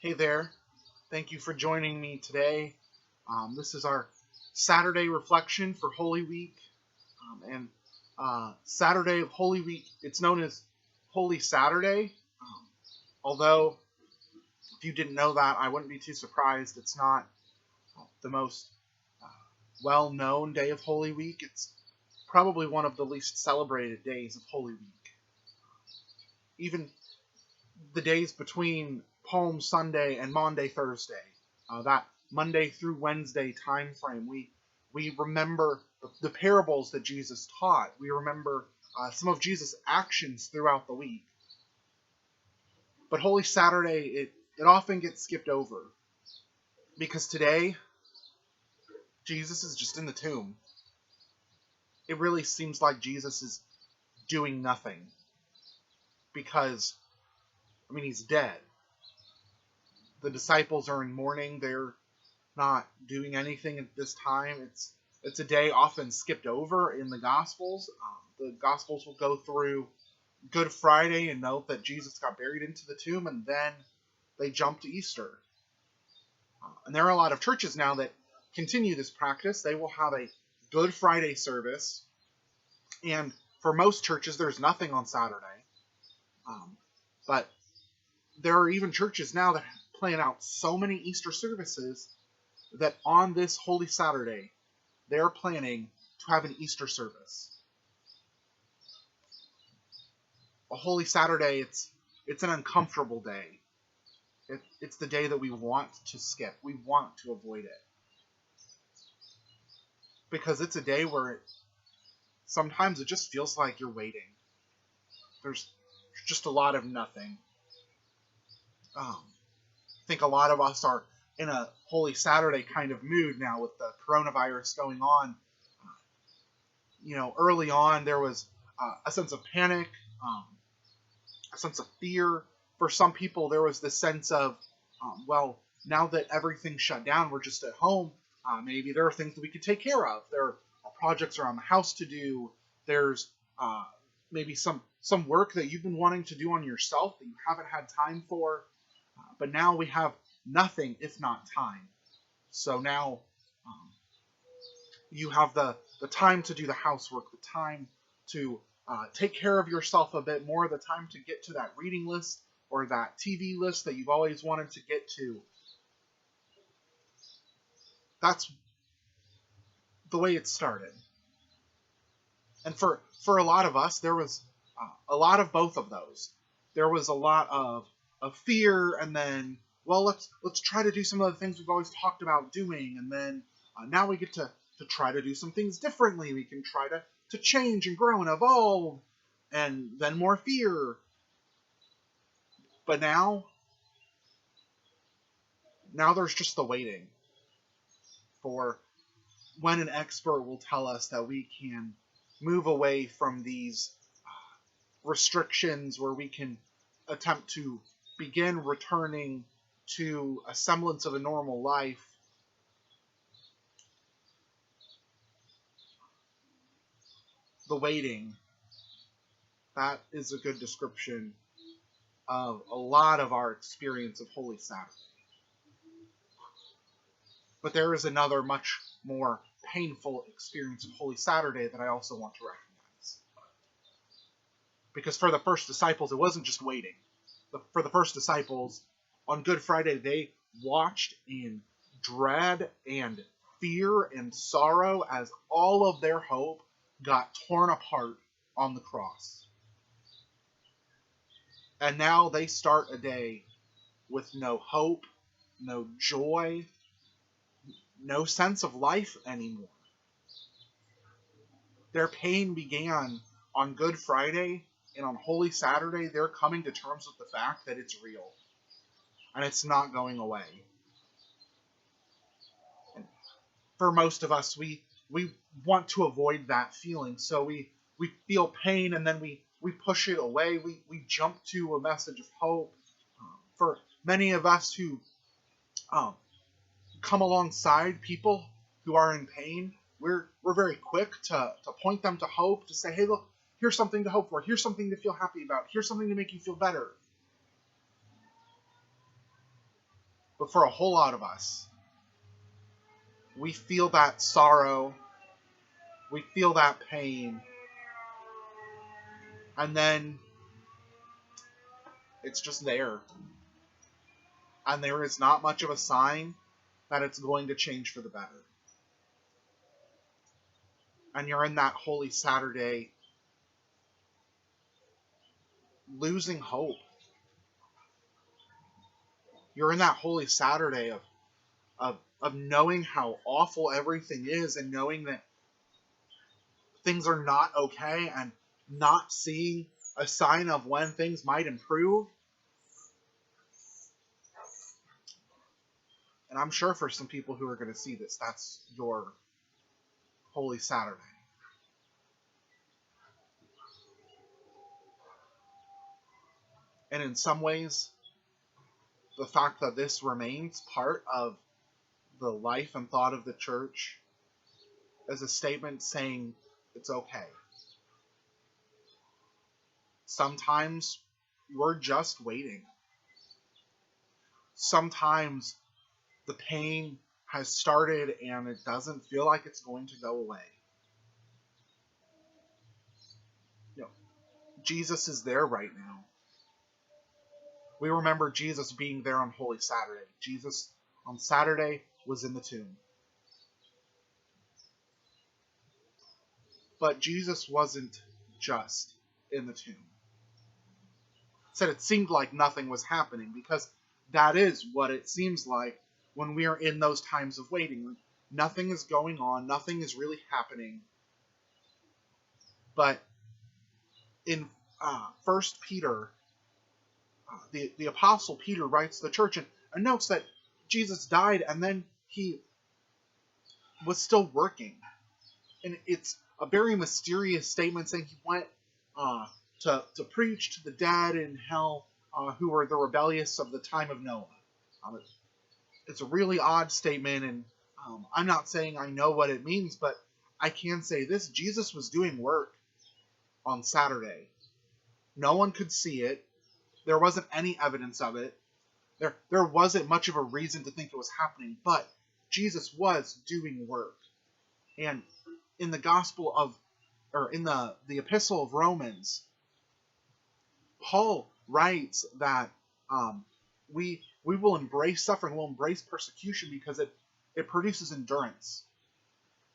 Hey there. Thank you for joining me today. This is our Saturday reflection for Holy Week. And Saturday of Holy Week, it's known as Holy Saturday. Although, if you didn't know that, I wouldn't be too surprised. It's not the most uh, well-known day of Holy Week. It's probably one of the least celebrated days of Holy Week. Even the days between Palm Sunday and Maundy Thursday, that Monday through Wednesday time frame, we remember the parables that Jesus taught. We remember some of Jesus' actions throughout the week. But Holy Saturday, it often gets skipped over because today Jesus is just in the tomb. It really seems like Jesus is doing nothing because, he's dead. The disciples are in mourning. They're not doing anything at this time. It's a day often skipped over in the Gospels. The Gospels will go through Good Friday and note that Jesus got buried into the tomb, and then they jump to Easter. And there are a lot of churches now that continue this practice. They will have a Good Friday service, and for most churches, there's nothing on Saturday. But there are even churches now that plan out so many Easter services that on this Holy Saturday, they're planning to have an Easter service. A Holy Saturday, it's an uncomfortable day. It's the day that we want to skip. We want to avoid it. Because it's a day where sometimes it just feels like you're waiting. There's just a lot of nothing. I think a lot of us are in a Holy Saturday kind of mood now with the coronavirus going on. Early on there was a sense of panic, a sense of fear. For some people, there was this sense of, now that everything's shut down, we're just at home. Maybe there are things that we could take care of. There are projects around the house to do. There's maybe some work that you've been wanting to do on yourself that you haven't had time for. But now we have nothing if not time. So now you have the time to do the housework, the time to take care of yourself a bit more, the time to get to that reading list or that TV list that you've always wanted to get to. That's the way it started. And for a lot of us, there was a lot of both of those. There was a lot of fear, and then, let's try to do some of the things we've always talked about doing, and then now we get to try to do some things differently. We can try to change and grow and evolve, and then more fear. But now there's just the waiting for when an expert will tell us that we can move away from these restrictions, where we can attempt to begin returning to a semblance of a normal life. The waiting, that is a good description of a lot of our experience of Holy Saturday. But there is another much more painful experience of Holy Saturday that I also want to recognize. Because for the first disciples, it wasn't just waiting. For the first disciples, on Good Friday, they watched in dread and fear and sorrow as all of their hope got torn apart on the cross. And now they start a day with no hope, no joy, no sense of life anymore. Their pain began on Good Friday, and on Holy Saturday, they're coming to terms with the fact that it's real. And it's not going away. And for most of us, we want to avoid that feeling. So we feel pain, and then we push it away. We jump to a message of hope. For many of us who come alongside people who are in pain, we're very quick to point them to hope, to say, hey, look, here's something to hope for. Here's something to feel happy about. Here's something to make you feel better. But for a whole lot of us, we feel that sorrow, we feel that pain, and then it's just there. And there is not much of a sign that it's going to change for the better. And you're in that Holy Saturday losing hope. You're in that Holy Saturday of knowing how awful everything is and knowing that things are not okay and not seeing a sign of when things might improve. And I'm sure for some people who are going to see this, that's your Holy Saturday. And in some ways, the fact that this remains part of the life and thought of the church is a statement saying it's okay. Sometimes we're just waiting. Sometimes the pain has started and it doesn't feel like it's going to go away. Jesus is there right now. We remember Jesus being there on Holy Saturday. Jesus on Saturday was in the tomb. But Jesus wasn't just in the tomb. It said it seemed like nothing was happening, because that is what it seems like when we are in those times of waiting. Nothing is going on. Nothing is really happening. But in 1 Peter, the Apostle Peter writes to the church and notes that Jesus died and then he was still working. And it's a very mysterious statement saying he went to preach to the dead in hell who were the rebellious of the time of Noah. It's a really odd statement, and I'm not saying I know what it means, but I can say this: Jesus was doing work on Saturday. No one could see it. There wasn't any evidence of it. There wasn't much of a reason to think it was happening, but Jesus was doing work. And in the Gospel of, or in the Epistle of Romans, Paul writes that we will embrace suffering, we'll embrace persecution because it produces endurance.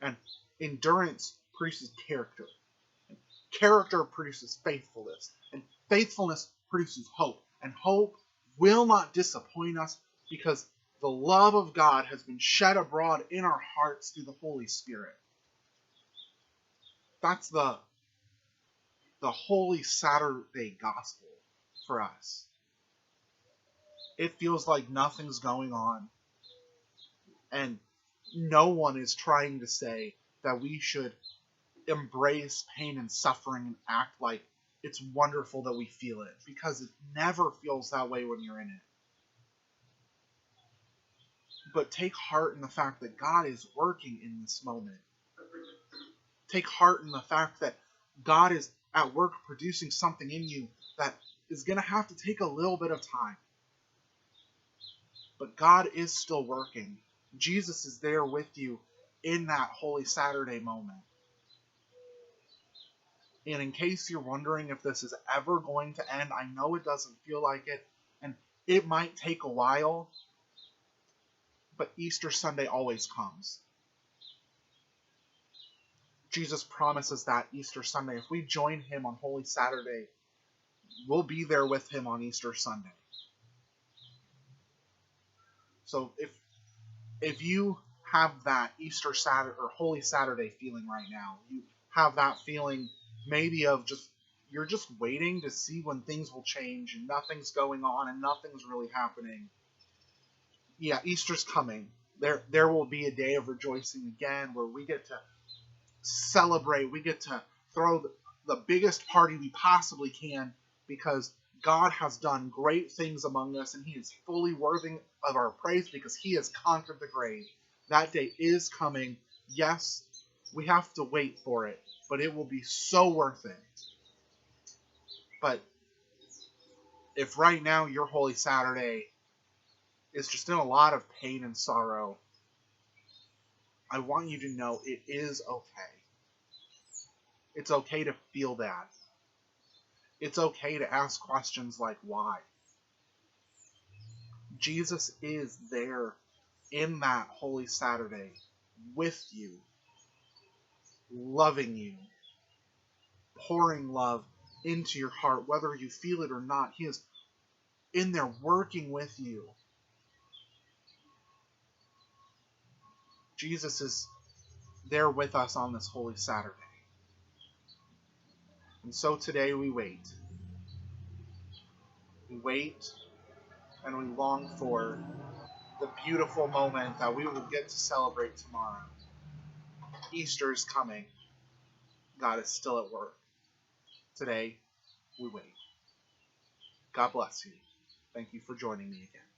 And endurance produces character. And character produces faithfulness. And faithfulness produces hope. And hope will not disappoint us because the love of God has been shed abroad in our hearts through the Holy Spirit. That's the Holy Saturday gospel for us. It feels like nothing's going on, and no one is trying to say that we should embrace pain and suffering and act like it's wonderful that we feel it, because it never feels that way when you're in it. But take heart in the fact that God is working in this moment. Take heart in the fact that God is at work producing something in you that is going to have to take a little bit of time. But God is still working. Jesus is there with you in that Holy Saturday moment. And in case you're wondering if this is ever going to end, I know it doesn't feel like it, and it might take a while, but Easter Sunday always comes. Jesus promises that Easter Sunday, if we join him on Holy Saturday, we'll be there with him on Easter Sunday. So if you have that Easter Saturday or Holy Saturday feeling right now, you have that feeling maybe of you're just waiting to see when things will change and nothing's going on and nothing's really happening. Yeah, Easter's coming. There will be a day of rejoicing again where we get to celebrate, we get to throw the biggest party we possibly can because God has done great things among us and he is fully worthy of our praise because he has conquered the grave. That day is coming. Yes, we have to wait for it, but it will be so worth it. But if right now your Holy Saturday is just in a lot of pain and sorrow, I want you to know it is okay. It's okay to feel that. It's okay to ask questions like why. Jesus is there in that Holy Saturday with you, loving you, pouring love into your heart, whether you feel it or not. He is in there working with you. Jesus is there with us on this Holy Saturday. And so today we wait. We wait and we long for the beautiful moment that we will get to celebrate tomorrow. Easter is coming. God is still at work. Today, we wait. God bless you. Thank you for joining me again.